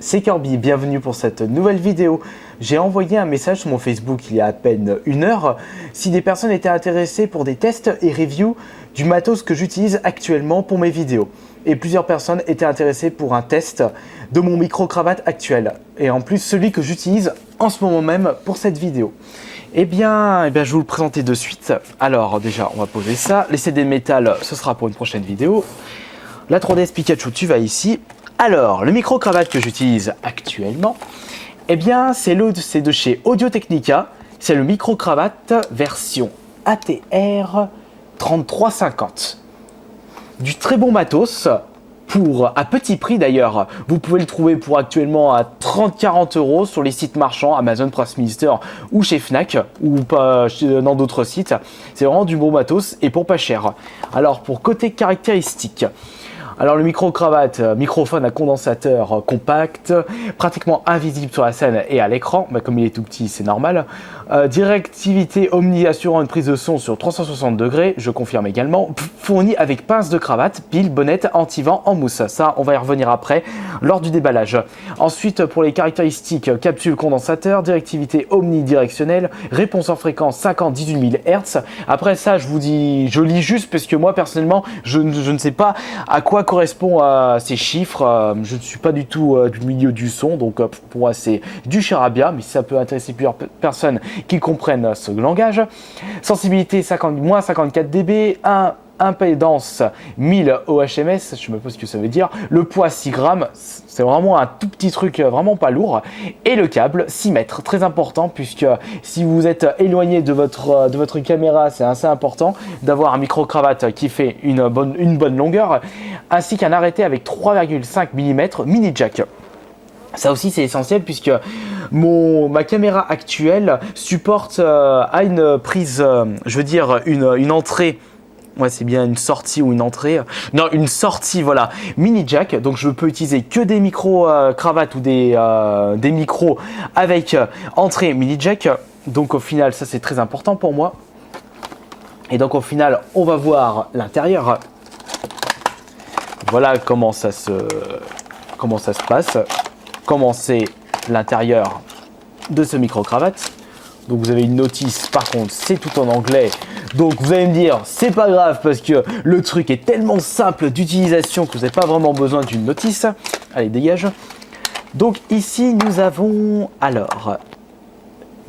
c'est Kirby, bienvenue pour cette nouvelle vidéo. J'ai envoyé un message sur mon Facebook il y a à peine une heure si des personnes étaient intéressées pour des tests et reviews du matos que j'utilise actuellement pour mes vidéos. Et plusieurs personnes étaient intéressées pour un test de mon micro-cravate actuel. Et en plus celui que j'utilise en ce moment même pour cette vidéo. Eh bien, je vais vous le présenter de suite. Alors déjà, on va poser ça. Les CD de métal, ce sera pour une prochaine vidéo. La 3DS Pikachu, tu vas ici. Alors, le micro-cravate que j'utilise actuellement, eh bien, c'est de chez Audio-Technica. C'est le micro-cravate version ATR 3350. Du très bon matos, à petit prix d'ailleurs. Vous pouvez le trouver pour actuellement à 30-40 € sur les sites marchands, Amazon Prime Minister ou chez Fnac ou pas dans d'autres sites. C'est vraiment du bon matos et pour pas cher. Alors, pour côté caractéristiques. Alors le micro-cravate, microphone à condensateur compact, pratiquement invisible sur la scène et à l'écran, comme il est tout petit c'est normal. Directivité Omni assurant une prise de son sur 360 degrés, je confirme également. Fourni avec pince de cravate, pile, bonnette, anti-vent en mousse. Ça on va y revenir après lors du déballage. Ensuite pour les caractéristiques, capsule condensateur, directivité omnidirectionnelle, réponse en fréquence 50-18 000 Hz. Après ça je lis juste parce que moi personnellement je ne sais pas à quoi correspond à ces chiffres. Je ne suis pas du tout du milieu du son, donc pour moi c'est du charabia, mais ça peut intéresser plusieurs personnes qui comprennent ce langage. Sensibilité moins 54 dB, impédance 1000 ohms, je ne sais même pas ce que ça veut dire. Le poids 6 grammes, c'est vraiment un tout petit truc vraiment pas lourd. Et le câble 6 mètres, très important puisque si vous êtes éloigné de votre caméra, c'est assez important d'avoir un micro-cravate qui fait une bonne longueur, ainsi qu'un arrêté avec 3,5 mm mini jack. Ça aussi c'est essentiel puisque ma caméra actuelle supporte à une prise, je veux dire une entrée. Ouais, c'est bien une sortie ou une entrée. Non, une sortie, voilà, mini jack. Donc, je peux utiliser que des micro-cravates ou des micros avec entrée mini jack. Donc, au final, ça, c'est très important pour moi. Et donc, au final, on va voir l'intérieur. Voilà comment ça se passe. Comment c'est l'intérieur de ce micro-cravate. Donc vous avez une notice, par contre c'est tout en anglais. Donc vous allez me dire c'est pas grave parce que le truc est tellement simple d'utilisation que vous n'avez pas vraiment besoin d'une notice. Allez, dégage. Donc ici nous avons alors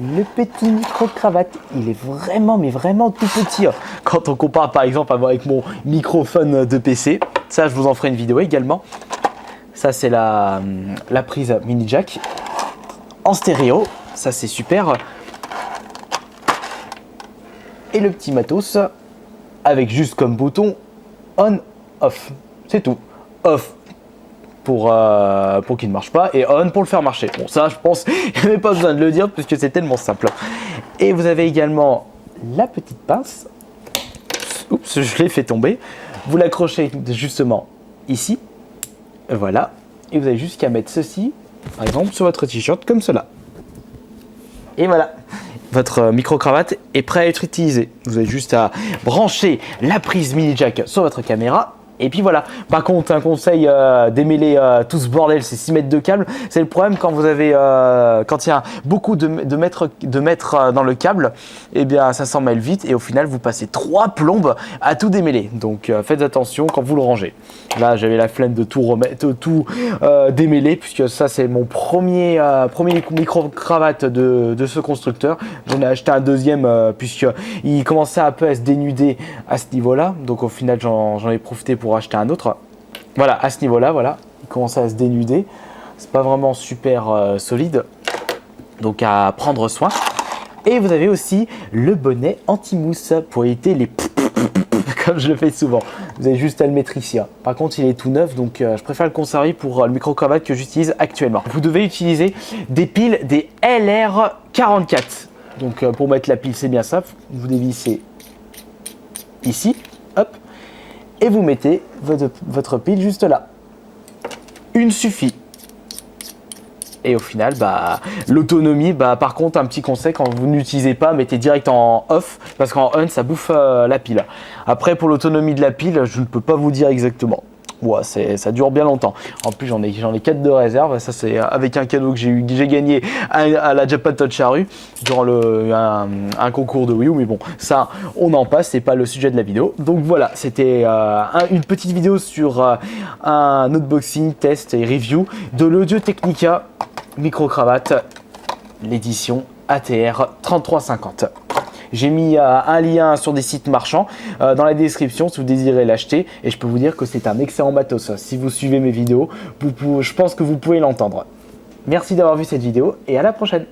le petit micro-cravate. Il est vraiment mais vraiment tout petit. Quand on compare par exemple avec mon microphone de PC. Ça je vous en ferai une vidéo également. Ça c'est la prise mini jack en stéréo. Ça c'est super. Et le petit matos avec juste comme bouton on off, c'est tout. Off pour qu'il ne marche pas et on pour le faire marcher. Bon, ça je pense il n'y avait pas besoin de le dire puisque c'est tellement simple. Et vous avez également la petite pince. Oups, je l'ai fait tomber. Vous l'accrochez justement ici, voilà, et vous avez juste qu'à mettre ceci par exemple sur votre t-shirt comme cela. Et voilà, votre micro-cravate est prêt à être utilisé. Vous avez juste à brancher la prise mini jack sur votre caméra. Et puis voilà. Par contre, un conseil démêler tout ce bordel, c'est 6 mètres de câble. C'est le problème quand vous avez, quand il y a beaucoup de mètres dans le câble, eh bien ça s'en mêle vite et au final vous passez 3 plombes à tout démêler. Donc faites attention quand vous le rangez. Là j'avais la flemme de tout remettre, tout démêler puisque ça c'est mon premier micro-cravate de ce constructeur. J'en ai acheté un deuxième puisqu'il commençait un peu à se dénuder à ce niveau-là. Donc au final j'en ai profité pour acheter un autre. Voilà, à ce niveau-là, voilà, il commençait à se dénuder. C'est pas vraiment super solide, donc à prendre soin. Et vous avez aussi le bonnet anti-mousse pour éviter les comme je le fais souvent. Vous avez juste à le mettre ici. Par contre, il est tout neuf, donc je préfère le conserver pour le micro-cravate que j'utilise actuellement. Vous devez utiliser des piles des LR44. Donc pour mettre la pile, c'est bien simple. Vous dévissez ici, hop. Et vous mettez votre pile juste là. Une suffit. Et au final, l'autonomie, par contre, un petit conseil, quand vous n'utilisez pas, mettez direct en off, parce qu'en on, ça bouffe la pile. Après, pour l'autonomie de la pile, je ne peux pas vous dire exactement. Ouais, ça dure bien longtemps. En plus, j'en ai 4 de réserve. Ça, c'est avec un cadeau que j'ai gagné à la Japan Touch Charu durant un concours de Wii U. Mais bon, ça, on en passe. C'est pas le sujet de la vidéo. Donc voilà, c'était une petite vidéo sur un unboxing, test et review de l'Audio Technica micro-cravate, l'édition ATR 3350. J'ai mis un lien sur des sites marchands dans la description si vous désirez l'acheter et je peux vous dire que c'est un excellent matos. Si vous suivez mes vidéos, je pense que vous pouvez l'entendre. Merci d'avoir vu cette vidéo et à la prochaine.